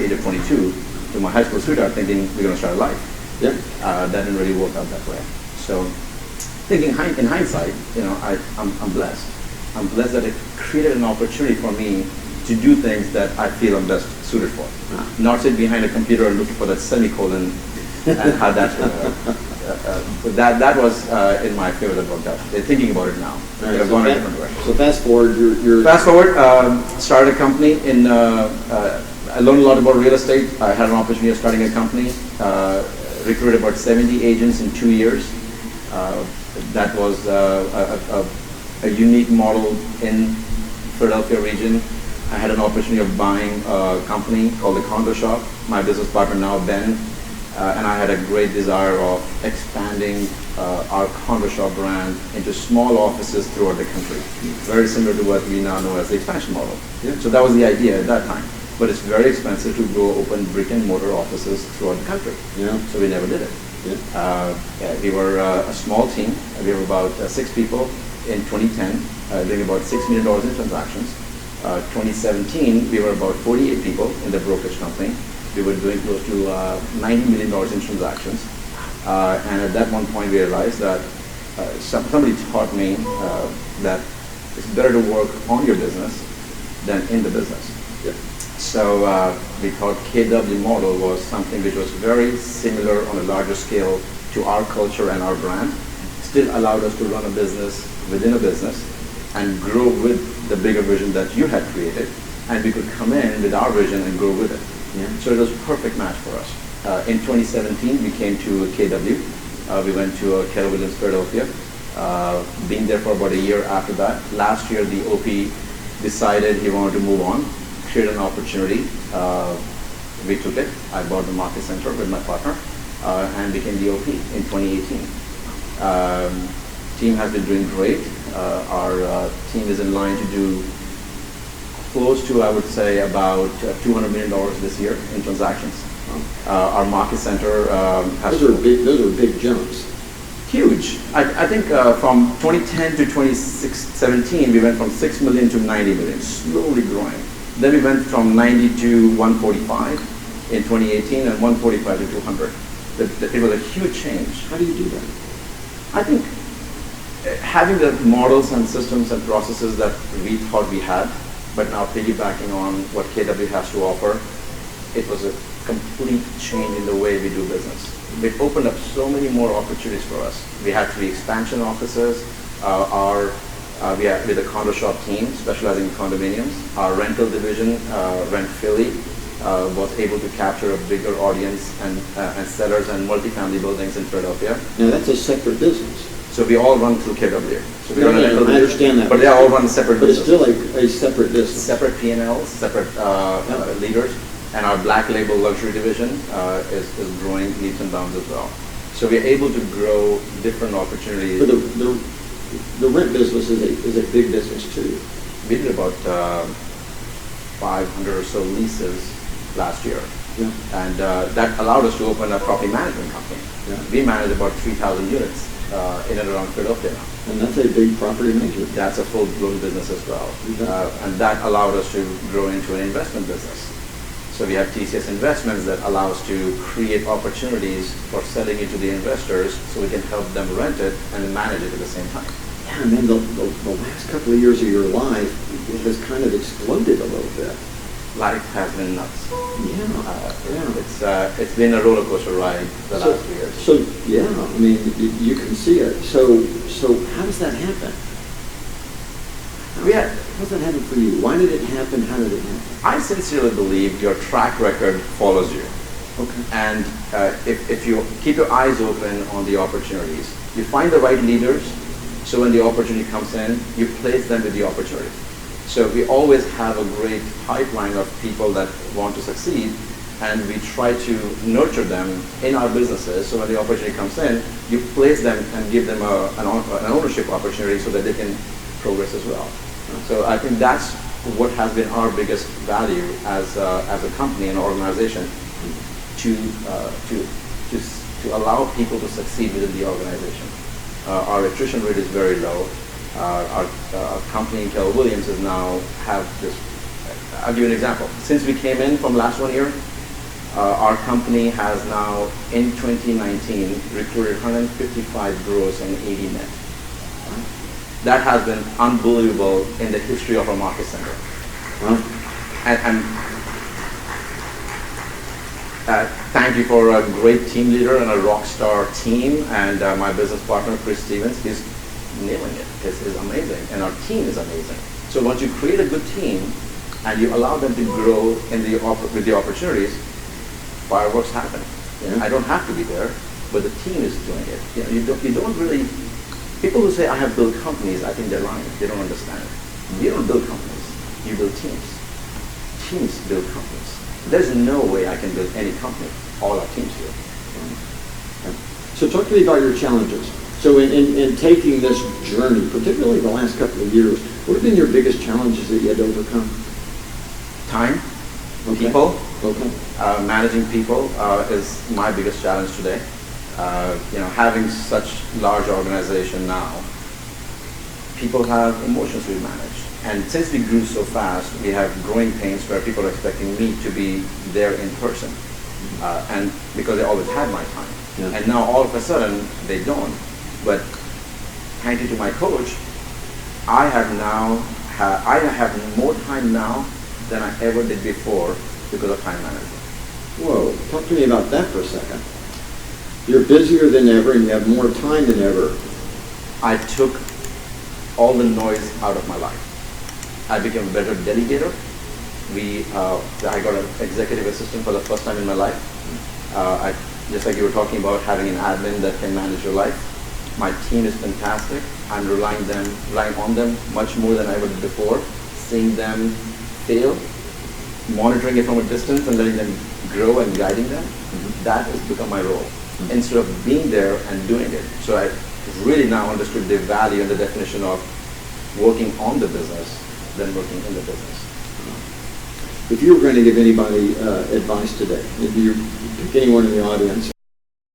age of 22 to my high school sweetheart thinking we're going to start a life. Yeah. That didn't really work out that way. So thinking in hindsight, I'm blessed. I'm blessed that it created an opportunity for me to do things that I feel I'm best suited for. Not sit behind a computer and looking for that semicolon and how that's going to that was in my favor that worked out. Thinking about it now, right, I've gone a different direction. So fast forward, Started a company in. I learned a lot about real estate. I had an opportunity of starting a company. Recruited about 70 agents in 2 years. That was a unique model in Philadelphia region. I had an opportunity of buying a company called the Condo Shop. My business partner now, Ben, and I had a great desire of expanding our Condo Shop brand into small offices throughout the country, very similar to what we now know as the expansion model. Yeah. So that was the idea at that time. But it's very expensive to go open brick and mortar offices throughout the country. Yeah. So we never did it. Yeah. We were a small team. We were about 6 people in 2010, doing about $6 million in transactions. 2017, we were about 48 people in the brokerage company. We were doing close to $90 million in transactions. And at that one point, we realized that somebody taught me that it's better to work on your business than in the business. Yeah. So we thought KW model was something which was very similar on a larger scale to our culture and our brand. Still allowed us to run a business within a business and grow with the bigger vision that you had created, and we could come in with our vision and grow with it. Yeah. So it was a perfect match for us. In 2017, we came to KW. We went to Keller Williams Philadelphia. Being there for about a year after that. Last year, the OP decided he wanted to move on, create an opportunity. We took it. I bought the market center with my partner and became the OP in 2018. Team has been doing great. Our team is in line to do close to, I would say, about $200 million this year in transactions. Our market center has... Those are big jumps. Huge. I think from 2010 to 2017, we went from 6 million to 90 million, slowly growing. Then we went from 90 to 145 in 2018 and 145 to 200. It was a huge change. How do you do that? I think having the models and systems and processes that we thought we had, but now piggybacking on what KW has to offer, it was a complete change in the way we do business. It opened up so many more opportunities for us. We had 3 expansion offices. We have with the Condo Shop team specializing in condominiums. Our rental division, Rent Philly, was able to capture a bigger audience and sellers and multifamily buildings in Philadelphia. Now that's a separate business. So we all run through KW. So we No, run a rental I division, understand that. but they all run separate But it's businesses. still a separate business. Separate P&Ls, separate leaders, and our black label luxury division is growing leaps and bounds as well. So we're able to grow different opportunities. But the rent business is a big business too. We did about 500 or so leases last year. Yeah. And that allowed us to open a property management company. Yeah. We manage about 3,000 units in and around Philadelphia now. And that's a big property management. That's a full-blown business as well. And that allowed us to grow into an investment business. So we have TCS Investments that allow us to create opportunities for selling it to the investors so we can help them rent it and manage it at the same time. Yeah, and then the last couple of years of your life, it has kind of exploded a little bit. Life has been nuts. Yeah. It's been a roller coaster ride the last 2 years. So yeah, I mean, you can see it. So how does that happen? How does that happen for you? Why did it happen? How did it happen? I sincerely believe your track record follows you. Okay. And if you keep your eyes open on the opportunities, you find the right leaders, so when the opportunity comes in, you place them with the opportunity. So we always have a great pipeline of people that want to succeed, and we try to nurture them in our businesses, so when the opportunity comes in, you place them and give them an ownership opportunity so that they can progress as well. So I think that's what has been our biggest value as a company and organization, to allow people to succeed within the organization. Our attrition rate is very low. Our company in Keller Williams is now have this. I'll give you an example. Since we came in from last 1 year, Our company has now, in 2019, recruited 155 gross and 80 net. That has been unbelievable in the history of our market center. And thank you for a great team leader and a rock star team, and my business partner, Chris Stevens, is nailing it. It's amazing, and our team is amazing. So once you create a good team and you allow them to grow with the opportunities, fireworks happen. Yeah. I don't have to be there, but the team is doing it. You don't really, people who say I have built companies, I think they're lying. They don't understand. You don't build companies, you build teams. Teams build companies. There's no way I can build any company. All our teams do. So talk to me about your challenges. So in taking this journey, particularly the last couple of years, what have been your biggest challenges that you had to overcome? Time, Okay. people, Okay. managing people is my biggest challenge today. Having such large organization now, people have emotions we manage. And since we grew so fast, we have growing pains where people are expecting me to be there in person. And because they always had my time. Yeah. And now all of a sudden, they don't. But thank you to my coach, I have more time now than I ever did before because of time management. Whoa, talk to me about that for a second. You're busier than ever and you have more time than ever. I took all the noise out of my life. I became a better delegator. I got an executive assistant for the first time in my life. Just like you were talking about having an admin that can manage your life. My team is fantastic. I'm relying on them much more than I ever did before. Seeing them fail, monitoring it from a distance and letting them grow and guiding them. That has become my role. Instead of being there and doing it. So I really now understood the value and the definition of working on the business than working in the business. If you were going to give anybody advice today, if you pick anyone in the audience,